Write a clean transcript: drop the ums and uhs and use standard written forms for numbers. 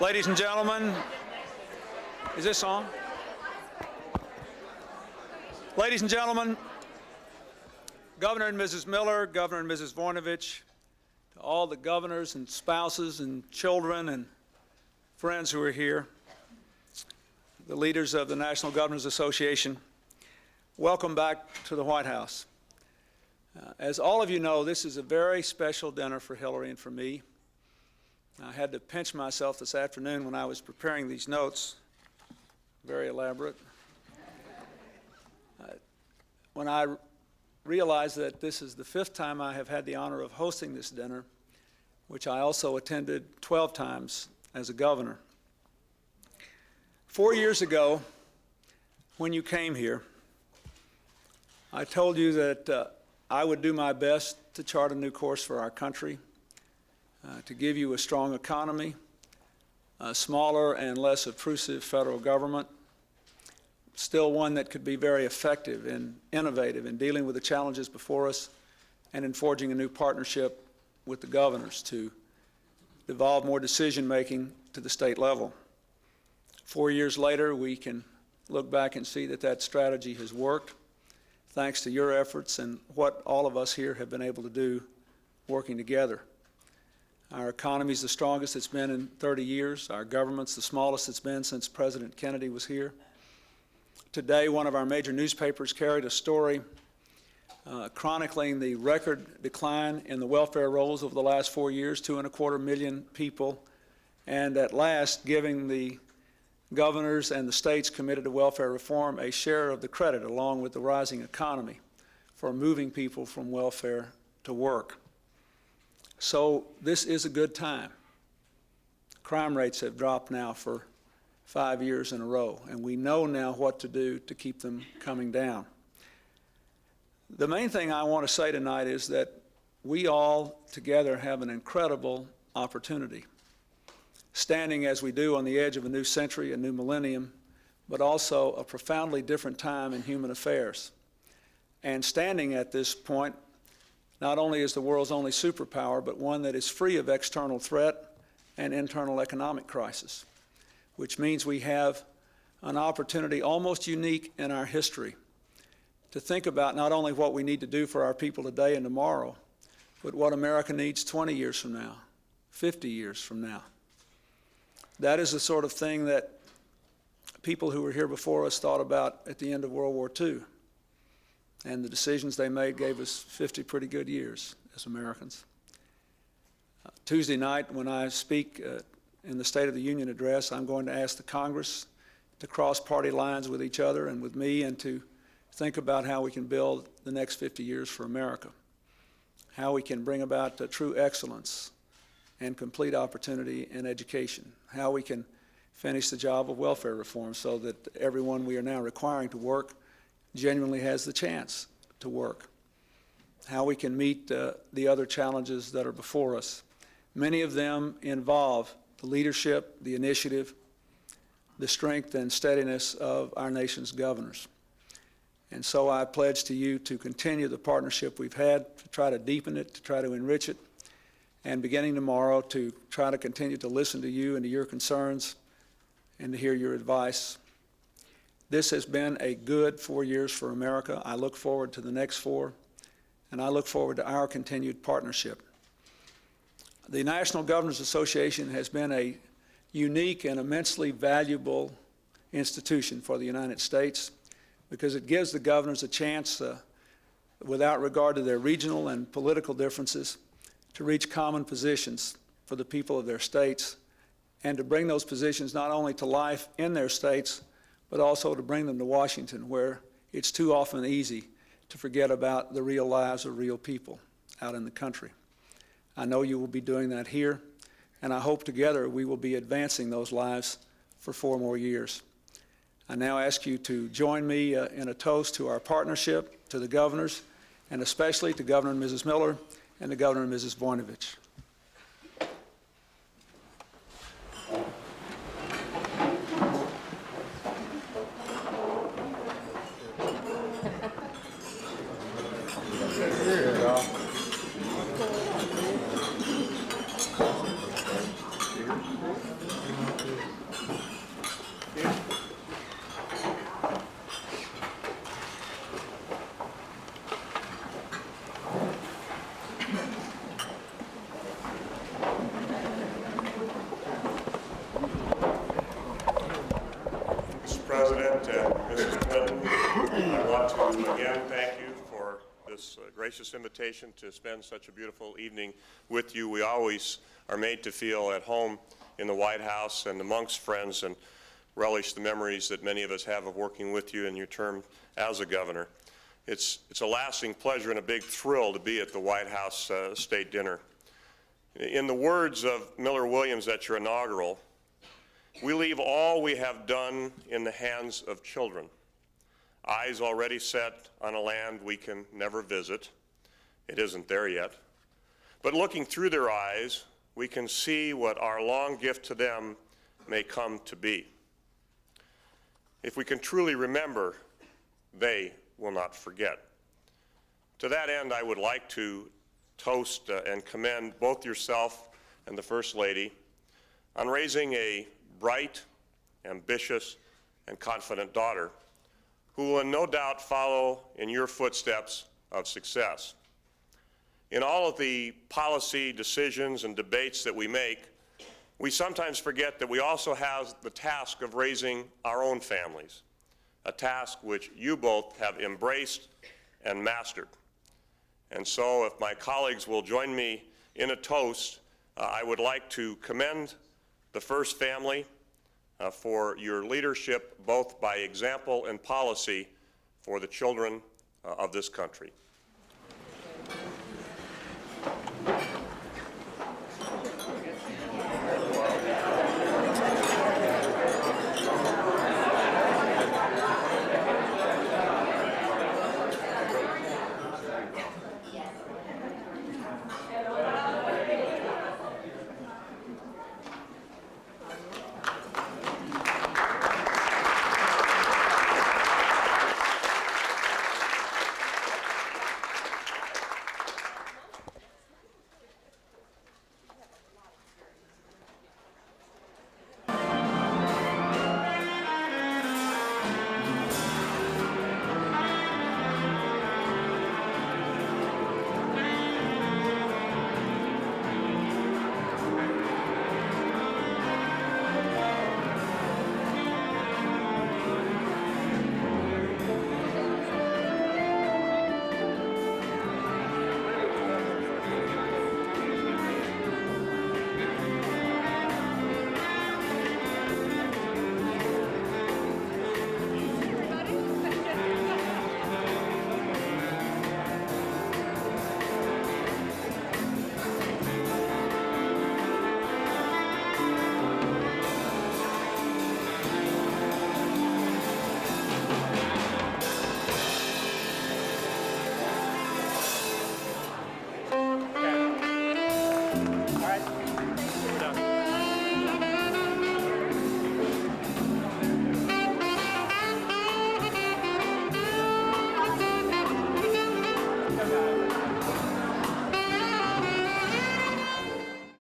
Ladies and gentlemen, is this on? Ladies and gentlemen, Governor and Mrs. Miller, Governor and Mrs. Voinovich, to all the governors and spouses and children and friends who are here, the leaders of the National Governors Association, welcome back to the White House. As all of you know, this is a very special dinner for Hillary and for me. I had to pinch myself this afternoon when I was preparing these notes, very elaborate. When I realized that this is the 5th time I have had the honor of hosting this dinner, which I also attended 12 times as a governor. 4 years ago, when you came here, I told you that I would do my best to chart a new course for our country, to give you a strong economy, a smaller and less obtrusive federal government, still one that could be very effective and innovative in dealing with the challenges before us and in forging a new partnership with the governors to devolve more decision-making to the state level. 4 years later, we can look back and see that that strategy has worked, thanks to your efforts and what all of us here have been able to do working together. Our economy is the strongest it's been in 30 years. Our government's the smallest it's been since President Kennedy was here. Today, one of our major newspapers carried a story chronicling the record decline in the welfare rolls over the last 4 years, 2.25 million people, and at last giving the governors and the states committed to welfare reform a share of the credit, along with the rising economy, for moving people from welfare to work. So this is a good time. Crime rates have dropped now for 5 years in a row, and we know now what to do to keep them coming down. The main thing I want to say tonight is that we all together have an incredible opportunity, standing as we do on the edge of a new century, a new millennium, but also a profoundly different time in human affairs. And standing at this point, not only is the world's only superpower, but one that is free of external threat and internal economic crisis, which means we have an opportunity almost unique in our history to think about not only what we need to do for our people today and tomorrow, but what America needs 20 years from now, 50 years from now. That is the sort of thing that people who were here before us thought about at the end of World War II. And the decisions they made gave us 50 pretty good years as Americans. Tuesday night, when I speak in the State of the Union address, I'm going to ask the Congress to cross party lines with each other and with me and to think about how we can build the next 50 years for America, how we can bring about true excellence and complete opportunity in education, how we can finish the job of welfare reform so that everyone we are now requiring to work genuinely has the chance to work, how we can meet the other challenges that are before us. Many of them involve the leadership, the initiative, the strength and steadiness of our nation's governors. And so I pledge to you to continue the partnership we've had, to try to deepen it, to try to enrich it, and beginning tomorrow to try to continue to listen to you and to your concerns and to hear your advice. This has been a good 4 years for America. I look forward to the next 4, and I look forward to our continued partnership. The National Governors Association has been a unique and immensely valuable institution for the United States because it gives the governors a chance, without regard to their regional and political differences, to reach common positions for the people of their states and to bring those positions not only to life in their states, but also to bring them to Washington, where it's too often easy to forget about the real lives of real people out in the country. I know you will be doing that here, and I hope together we will be advancing those lives for 4 more years. I now ask you to join me in a toast to our partnership, to the governors, and especially to Governor and Mrs. Miller and to Governor and Mrs. Voinovich. President and Mrs. Clinton, I want to again thank you for this gracious invitation to spend such a beautiful evening with you. We always are made to feel at home in the White House and amongst friends, and relish the memories that many of us have of working with you in your term as a governor. It's a lasting pleasure and a big thrill to be at the White House State Dinner. In the words of Miller Williams at your inaugural, we leave all we have done in the hands of children, eyes already set on a land we can never visit. It isn't there yet. But looking through their eyes, we can see what our long gift to them may come to be. If we can truly remember, they will not forget. To that end, I would like to toast and commend both yourself and the First Lady on raising a bright, ambitious, and confident daughter who will no doubt follow in your footsteps of success. In all of the policy decisions and debates that we make, we sometimes forget that we also have the task of raising our own families, a task which you both have embraced and mastered. And so if my colleagues will join me in a toast, I would like to commend the First Family for your leadership, both by example and policy, for the children of this country.